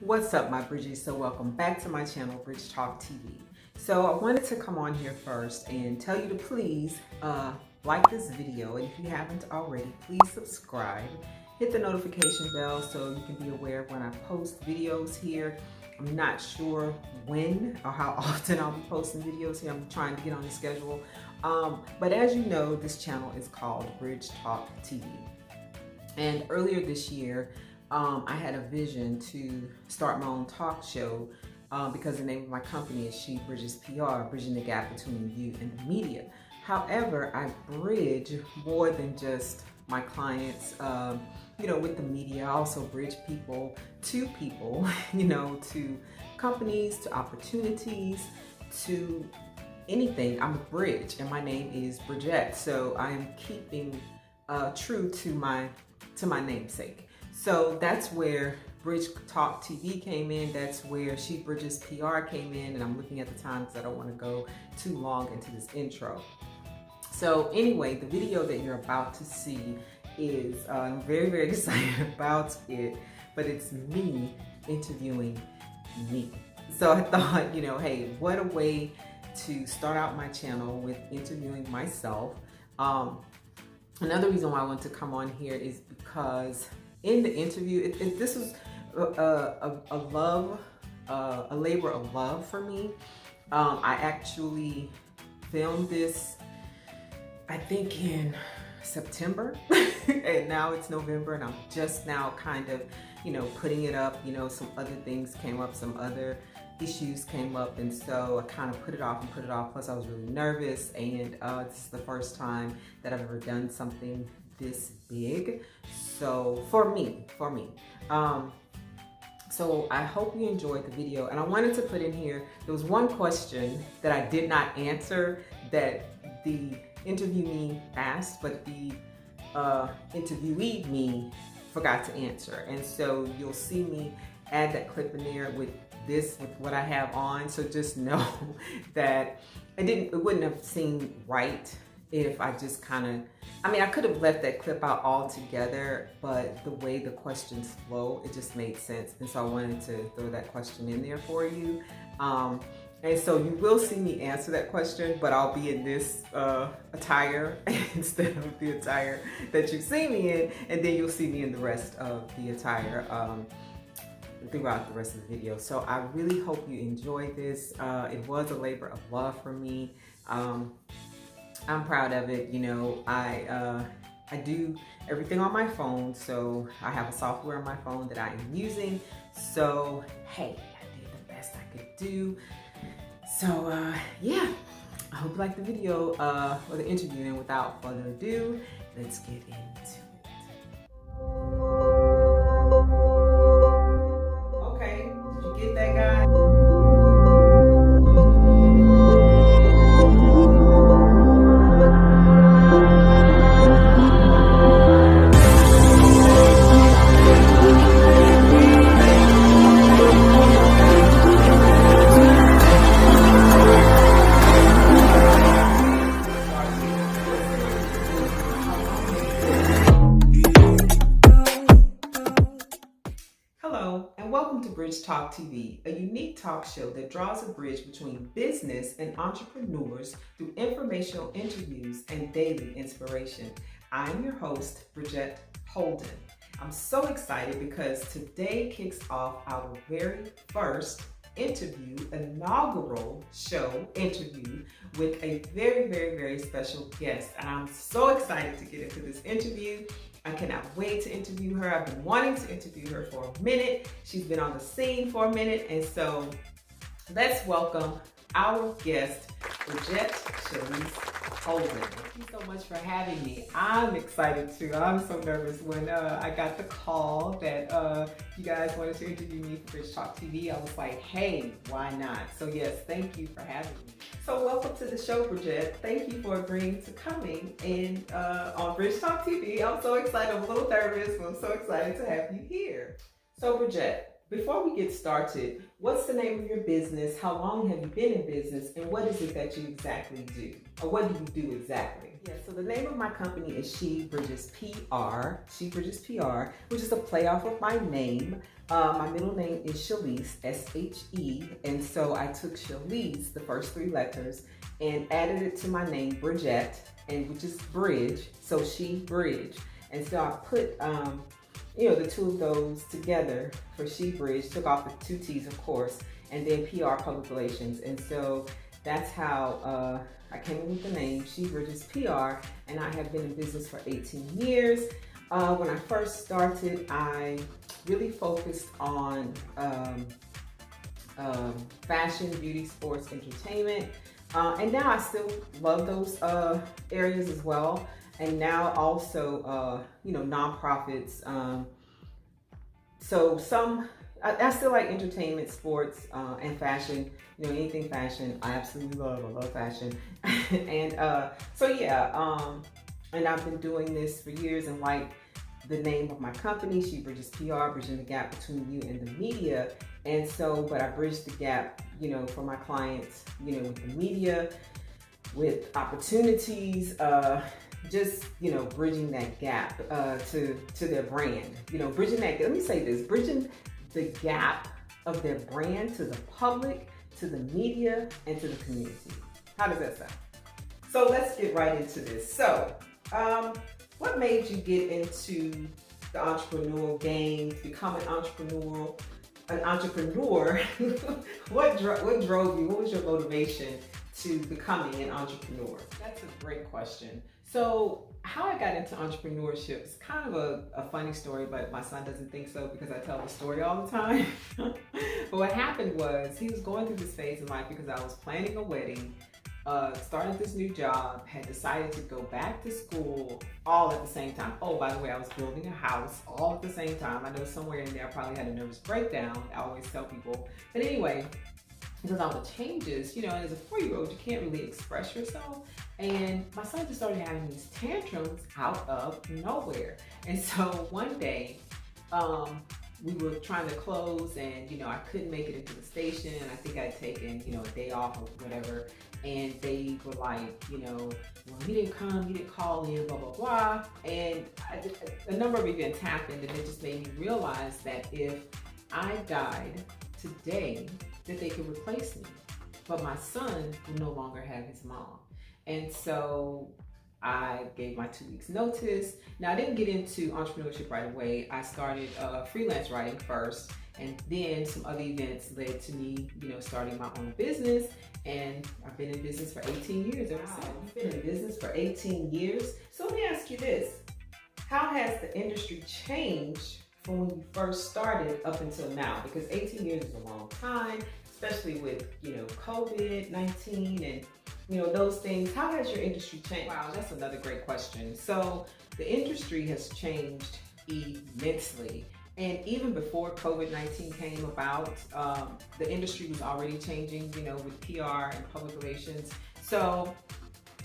What's up, my Bridges? So welcome back to my channel, Bridge Talk TV. So I wanted to come on here first and tell you to please like this video, and if you haven't already, please subscribe. Hit the notification bell so you can be aware of when I post videos here. I'm not sure when or how often I'll be posting videos here. I'm trying to get on the schedule. But as you know, this channel is called Bridge Talk TV. And earlier this year, I had a vision to start my own talk show because the name of my company is She Bridges PR, bridging the gap between you and the media. However, I bridge more than just my clients, with the media. I also bridge people, to companies, to opportunities, to anything. I'm a bridge, and my name is Bridgette. So I am keeping true to my namesake. So that's where Bridge Talk TV came in. That's where She Bridges PR came in. And I'm looking at the time because I don't want to go too long into this intro. So anyway, the video that you're about to see is, I'm very, very excited about it, but it's me interviewing me. So I thought, hey, what a way to start out my channel with interviewing myself. Another reason why I want to come on here is because in the interview, this was a labor of love for me. I actually filmed this, I think in September, and now it's November, and I'm just now kind of, putting it up. Some other things came up, some other issues came up, and so I kind of put it off and put it off. Plus I was really nervous, and this is the first time that I've ever done something this big. So for me. So I hope you enjoyed the video, and I wanted to put in here, there was one question that I did not answer that the interviewee asked, but the interviewee me forgot to answer. And so you'll see me add that clip in there with what I have on. So just know that it wouldn't have seemed right if I just I could have left that clip out altogether, but the way the questions flow, it just made sense. And so I wanted to throw that question in there for you. And so you will see me answer that question, but I'll be in this attire instead of the attire that you see me in, and then you'll see me in the rest of the attire throughout the rest of the video. So I really hope you enjoyed this. It was a labor of love for me. I'm proud of it. I do everything on my phone, so I have a software on my phone that I am using. So hey, I did the best I could do. So yeah, I hope you liked the video or the interview, and without further ado, let's get into it. Okay, did you get that, guy? Bridge Talk TV, a unique talk show that draws a bridge between business and entrepreneurs through informational interviews and daily inspiration. I'm your host, Bridgette Holden. I'm so excited because today kicks off our very first inaugural show interview with a very, very, very special guest. And I'm so excited to get into this interview. I cannot wait to interview her. I've been wanting to interview her for a minute. She's been on the scene for a minute. And so let's welcome our guest, Bridgette Holden. Thank you so much for having me. I'm excited too. I'm so nervous when I got the call that you guys wanted to interview me for Bridge Talk TV. I was like, hey, why not? So yes, thank you for having me. So welcome to the show, Bridgette. Thank you for agreeing to coming in on Bridge Talk TV. I'm so excited. I'm a little nervous, but I'm so excited to have you here. So Bridgette, before we get started, what's the name of your business? How long have you been in business? And what is it that you exactly do? Or what do you do exactly? Yeah, so the name of my company is She Bridges PR, which is a play off of my name. My middle name is Shalise, S-H-E, and so I took Shalise, the first 3 letters, and added it to my name, Bridgette, and which is bridge, so she bridge. And so I put, the 2 of those together for She Bridge, took off the 2 T's, of course, and then PR, public relations. And so that's how I came up with the name, She Bridges PR, and I have been in business for 18 years. When I first started, I really focused on fashion, beauty, sports, entertainment. And now I still love those areas as well. And now also, nonprofits. So I still like entertainment, sports, and fashion. Anything fashion, I absolutely love. I love fashion. And and I've been doing this for years, and like the name of my company, She Bridges PR, bridging the gap between you and the media. And so, but I bridge the gap, for my clients, with the media, with opportunities, bridging that gap to their brand. Bridging that, let me say this, bridging the gap of their brand to the public, to the media, and to the community. How does that sound? So let's get right into this. So, what made you get into the entrepreneurial game, become an entrepreneur? What drove you? What was your motivation to becoming an entrepreneur? That's a great question. So how I got into entrepreneurship is kind of a funny story, but my son doesn't think so because I tell the story all the time. But what happened was he was going through this phase in life because I was planning a wedding, started this new job, had decided to go back to school all at the same time. Oh, by the way, I was building a house all at the same time. I know somewhere in there I probably had a nervous breakdown. I always tell people. But anyway, because all the changes, and as a 4-year-old, you can't really express yourself. And my son just started having these tantrums out of nowhere. And so one day, we were trying to close and, I couldn't make it into the station. I think I'd taken, a day off or whatever. And they were like, well, he didn't come, he didn't call in, blah, blah, blah. And a number of events happened, and it just made me realize that if I died today, that they could replace me. But my son would no longer have his mom. And so I gave my 2 weeks notice. Now, I didn't get into entrepreneurship right away. I started freelance writing first, and then some other events led to me, starting my own business. And I've been in business for 18 years ever since. You've been in business for 18 years. So let me ask you this. How has the industry changed from when you first started up until now? Because 18 years is a long time, especially with, COVID-19 and, those things. How has your industry changed? Wow, that's another great question. So the industry has changed immensely. And even before COVID-19 came about, the industry was already changing, with PR and public relations. So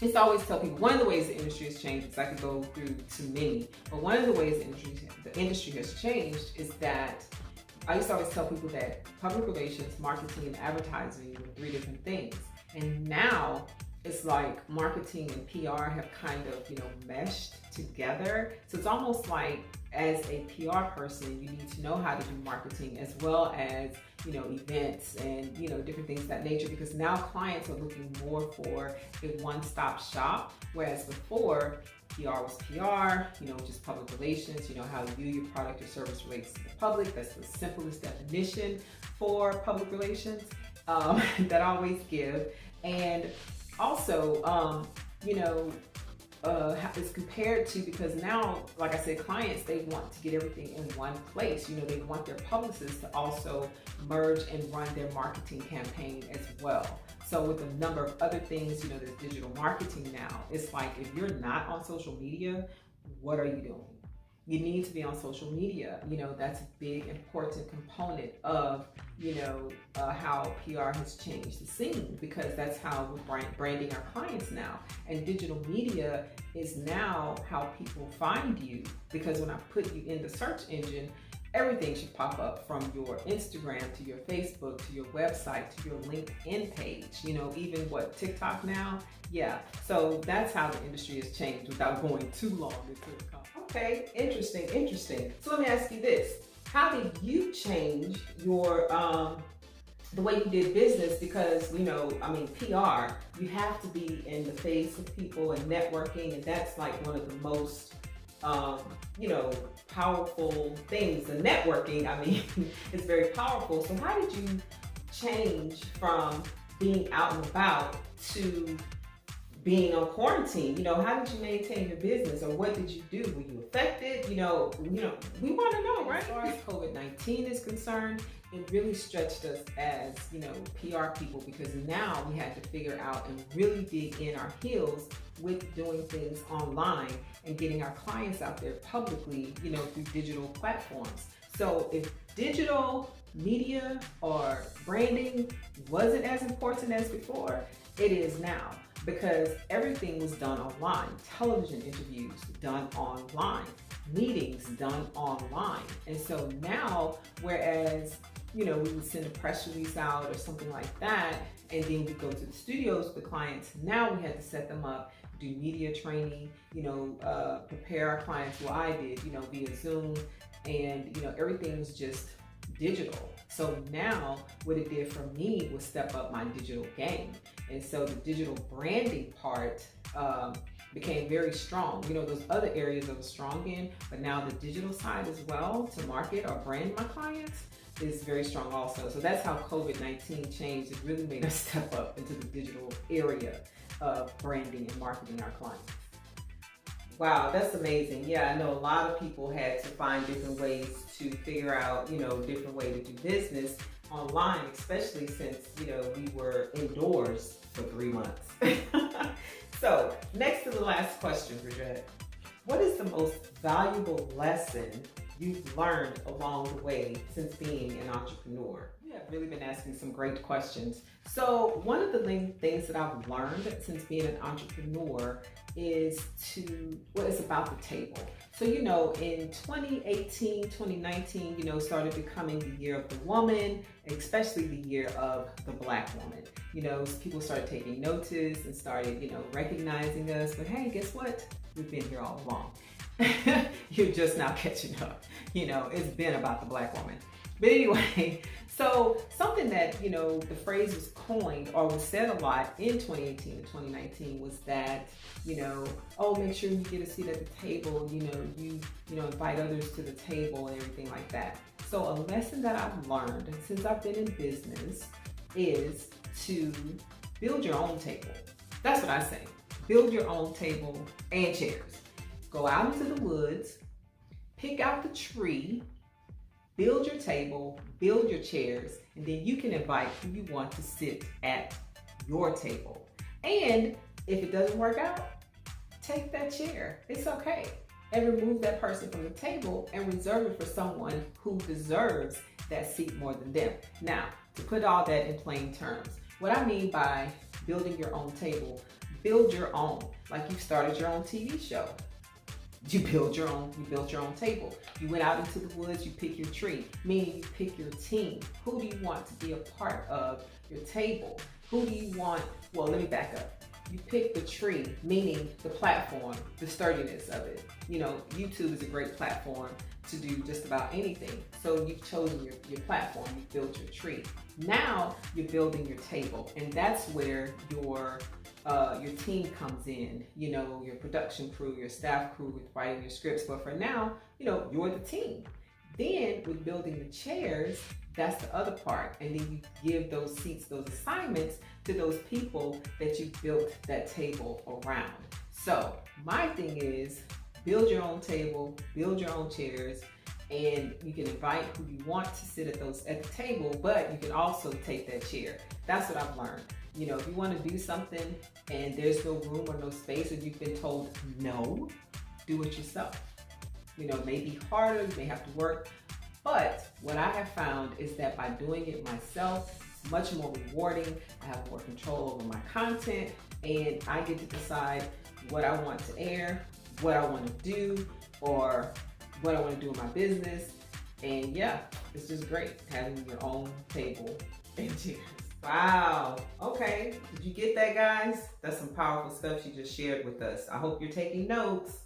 it's always tell people, one of the ways the industry has changed, because I could go through to many, but one of the ways the industry has changed is that I used to always tell people that public relations, marketing, and advertising were 3 different things. And now it's like marketing and PR have kind of, meshed together. So it's almost like as a PR person, you need to know how to do marketing as well as, events and, different things of that nature, because now clients are looking more for a one-stop shop, whereas before, PR was PR, just public relations, how you, your product or service relates to the public. That's the simplest definition for public relations that I always give. And also, it's compared to, because now, like I said, clients, they want to get everything in one place. They want their publicists to also merge and run their marketing campaign as well. So with a number of other things, there's digital marketing now. It's like, if you're not on social media, what are you doing? You need to be on social media. That's a big, important component of, how PR has changed the scene, because that's how we're branding our clients now. And digital media is now how people find you, because when I put you in the search engine, everything should pop up, from your Instagram to your Facebook to your website to your LinkedIn page, even TikTok now. Yeah, so that's how the industry has changed without going too long into the conversation. Okay, interesting. So let me ask you this. how did you change your the way you did business? Because I mean, PR, you have to be in the face of people and networking, and that's like one of the most powerful things. The networking, I mean, is very powerful. So how did you change from being out and about to being on quarantine? How did you maintain your business, or what did you do? Were you affected? We want to know, right? As far as COVID-19 is concerned, it really stretched us as, PR people, because now we had to figure out and really dig in our heels with doing things online and getting our clients out there publicly, through digital platforms. So if digital media or branding wasn't as important as before, it is now, because everything was done online. Television interviews done online, meetings done online. And so now, whereas we would send a press release out or something like that, and then we go to the studios with the clients, now we had to set them up, do media training, prepare our clients. Well, I did, via Zoom, and everything was just digital. So now what it did for me was step up my digital game. And so the digital branding part became very strong. Those other areas I was strong in, but now the digital side as well, to market or brand my clients, is very strong also. So that's how COVID-19 changed. It really made us step up into the digital area of branding and marketing our clients. Wow, that's amazing. Yeah, I know a lot of people had to find different ways to figure out, different way to do business online, especially since, we were indoors for 3 months. So next to the last question, Bridget, what is the most valuable lesson you've learned along the way since being an entrepreneur? Yeah, I've really been asking some great questions. So one of the things that I've learned since being an entrepreneur is it's about the table. So, in 2018, 2019, started becoming the year of the woman, especially the year of the Black woman. People started taking notice and started, recognizing us. But hey, guess what? We've been here all along. You're just now catching up. It's been about the Black woman. But anyway, so something that, the phrase was coined or was said a lot in 2018 and 2019 was that, make sure you get a seat at the table, you invite others to the table and everything like that. So a lesson that I've learned since I've been in business is to build your own table. That's what I say. Build your own table and chairs. Go out into the woods, pick out the tree, build your table, build your chairs, and then you can invite who you want to sit at your table. And if it doesn't work out, take that chair. It's okay. And remove that person from the table and reserve it for someone who deserves that seat more than them. Now, to put all that in plain terms, what I mean by building your own table, build your own. Like you started your own TV show. You built your own table. You went out into the woods, you pick your tree, meaning you pick your team. Who do you want to be a part of your table? Who do you want, well, let me back up. You pick the tree, meaning the platform, the sturdiness of it. YouTube is a great platform to do just about anything. So you've chosen your platform, you've built your tree. Now you're building your table, and that's where your team comes in, your production crew, your staff crew with writing your scripts. But for now, you're the team. Then with building the chairs, that's the other part. And then you give those seats, those assignments to those people that you built that table around. So my thing is build your own table, build your own chairs, and you can invite who you want to sit at the table, but you can also take that chair. That's what I've learned. If you want to do something and there's no room or no space, or you've been told no, do it yourself. It may be harder, you may have to work, but what I have found is that by doing it myself, it's much more rewarding. I have more control over my content, and I get to decide what I want to air, what I want to do, or what I want to do in my business. And yeah, it's just great having your own table and chairs. Wow. Okay. Did you get that, guys? That's some powerful stuff she just shared with us. I hope you're taking notes.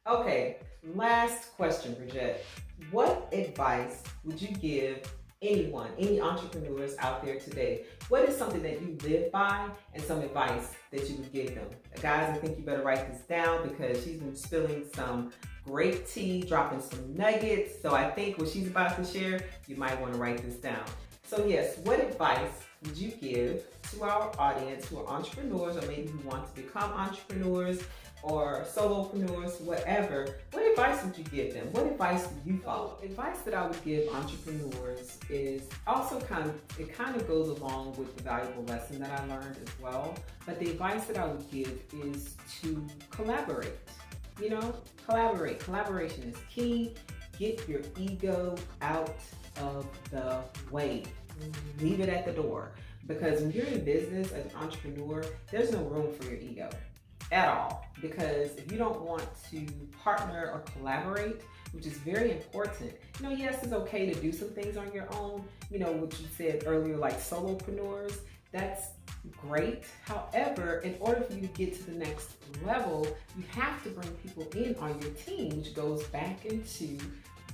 Okay. Last question, Bridget. what advice would you give anyone, any entrepreneurs out there today? What is something that you live by and some advice that you would give them? Guys, I think you better write this down because she's been spilling some great tea, dropping some nuggets. So I think what she's about to share, you might want to write this down. So yes, what advice would you give to our audience who are entrepreneurs or maybe who want to become entrepreneurs or solopreneurs, whatever? What advice would you give them? What advice do you follow? Advice that I would give entrepreneurs is also kind of goes along with the valuable lesson that I learned as well. But the advice that I would give is to collaborate. Collaborate. Collaboration is key. Get your ego out of the way. Leave it at the door. Because when you're in business as an entrepreneur, there's no room for your ego at all. Because if you don't want to partner or collaborate, which is very important, yes, it's okay to do some things on your own. What you said earlier, like solopreneurs, that's great. However, in order for you to get to the next level, you have to bring people in on your team, which goes back into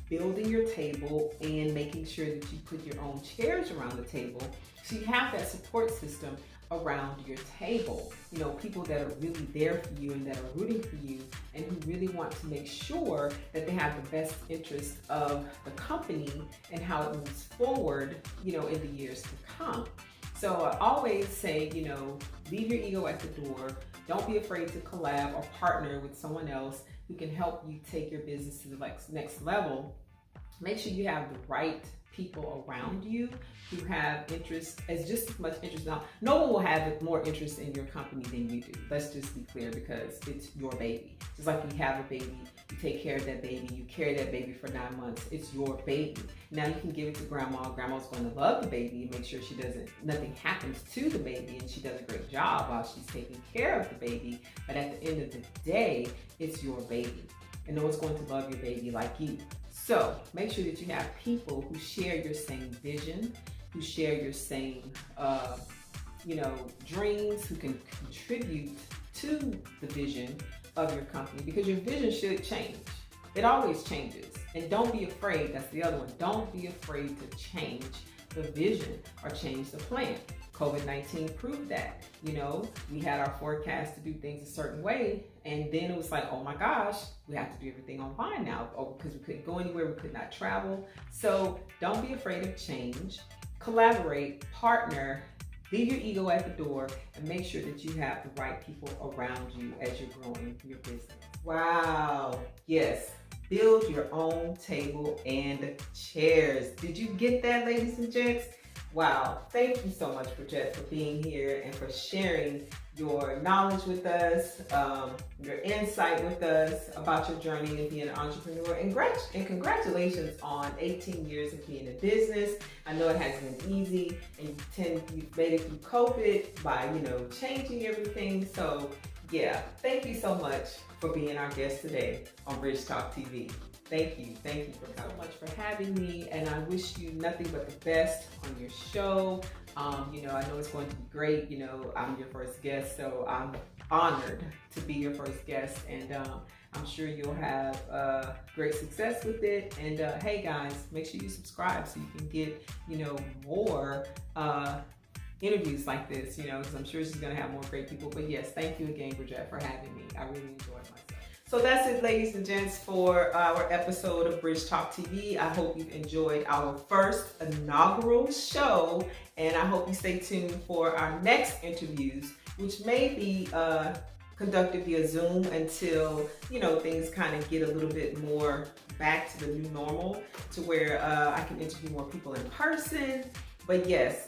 building your table and making sure that you put your own chairs around the table. So you have that support system around your table. People that are really there for you and that are rooting for you and who really want to make sure that they have the best interest of the company and how it moves forward, in the years to come. So I always say, leave your ego at the door. Don't be afraid to collab or partner with someone else who can help you take your business to the next level. Make sure you have the right people around you who have interest, just as much interest. Now, no one will have more interest in your company than you do. Let's just be clear, because it's your baby. Just like you have a baby, you take care of that baby, you carry that baby for 9 months. It's your baby. Now you can give it to grandma. Grandma's going to love the baby and make sure nothing happens to the baby, and she does a great job while she's taking care of the baby. But at the end of the day, it's your baby, and no one's going to love your baby like you. So make sure that you have people who share your same vision, who share your same, dreams, who can contribute to the vision of your company, because your vision should change. It always changes. And don't be afraid, that's the other one. Don't be afraid to change the vision or change the plan. COVID-19 proved that. We had our forecast to do things a certain way, and then it was like, oh my gosh, we have to do everything online now, because we couldn't go anywhere, we could not travel. So don't be afraid of change. Collaborate, partner, leave your ego at the door, and make sure that you have the right people around you as you're growing your business. Wow, yes. Build your own table and chairs. Did you get that, ladies and gents? Wow, thank you so much, Bridget, for being here and for sharing your knowledge with us, your insight with us about your journey of being an entrepreneur. And congratulations on 18 years of being in business. I know it hasn't been easy, and you've made it through COVID by, changing everything. So yeah, thank you so much for being our guest today on Bridge Talk TV. Thank you so much for having me, and I wish you nothing but the best on your show. I know it's going to be great. I'm your first guest, so I'm honored to be your first guest, and I'm sure you'll have great success with it. And hey guys, make sure you subscribe so you can get, more interviews like this, because I'm sure she's going to have more great people. But yes, thank you again, Bridget, for having me. I really enjoyed myself. So that's it, ladies and gents, for our episode of Bridge Talk TV. I hope you've enjoyed our first inaugural show, and I hope you stay tuned for our next interviews, which may be conducted via Zoom until, things kind of get a little bit more back to the new normal, to where I can interview more people in person. But yes,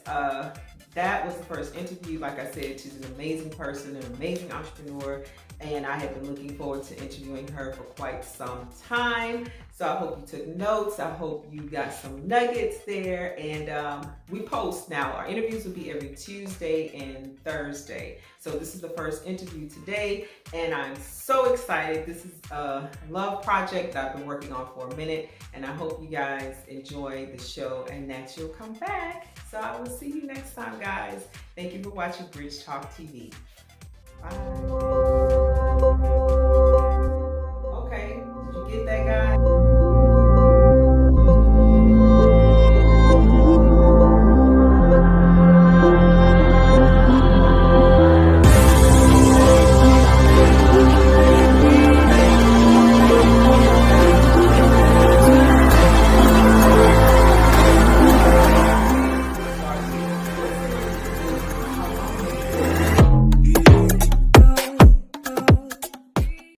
that was the first interview. Like I said, she's an amazing person, an amazing entrepreneur, and I have been looking forward to interviewing her for quite some time. So I hope you took notes. I hope you got some nuggets there. And we post now. Our interviews will be every Tuesday and Thursday. So this is the first interview today, and I'm so excited. This is a love project that I've been working on for a minute, and I hope you guys enjoy the show and that you'll come back. So I will see you next time, guys. Thank you for watching Bridge Talk TV. Bye.